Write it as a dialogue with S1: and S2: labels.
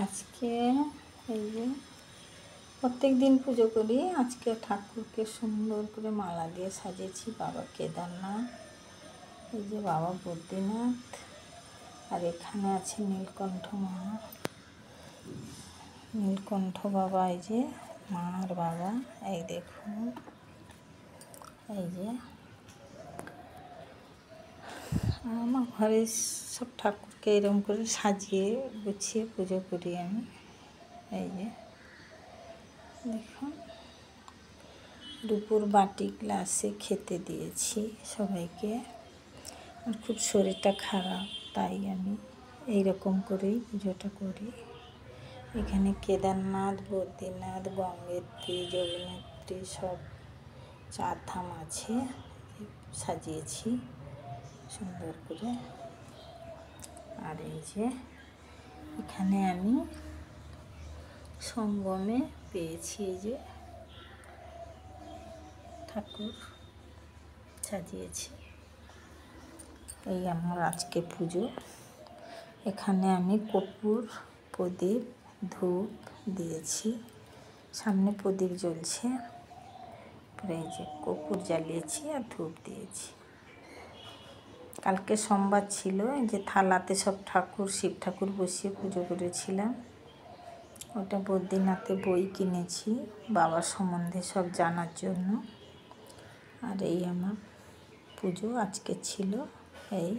S1: আজকে এই যে প্রত্যেক দিন পুজো করি। আজকে ঠাকুরকে সুন্দর করে মালা দিয়ে সাজিয়েছি। বাবা কেদারনাথ, এই যে বাবা বদ্রীনাথ, আর এখানে আছে নীলকণ্ঠ মা, নীলকণ্ঠ বাবা, এই যে মা আর বাবা। এই দেখুন, এই যে আমার ঘরে সব ঠাকুরকে এরকম করে সাজিয়ে গুছিয়ে পুজো করি আমি। এই যে দেখুন, দুপুর বাটি গ্লাসে খেতে দিয়েছি সবাইকে। আর খুব শরীরটা খারাপ, তাই আমি এইরকম করেই পুজোটা করি। এখানে কেদারনাথ, বদ্রীনাথ, গঙ্গোত্রী, যমুনোত্রী সব 4 ধাম আছে, সাজিয়েছি সুন্দর করে। আর এই যে এখানে আমি সঙ্গমে পেয়েছি এই যে ঠাকুর সাজিয়েছি। এই আমার আজকে পুজো। এখানে আমি কর্পূর, প্রদীপ, ধূপ দিয়েছি। সামনে প্রদীপ জ্বলছে, এই যে কর্পূর জ্বালিয়েছি আর ধূপ দিয়েছি। কালকে সোমবার ছিল, এই যে থালাতে সব ঠাকুর, শিব ঠাকুর বসিয়ে পুজো করেছিলাম। ওটা বদ্রীনাথে বই কিনেছি বাবার সম্বন্ধে সব জানার জন্য। আর এই আমার পুজো আজকে ছিল এই।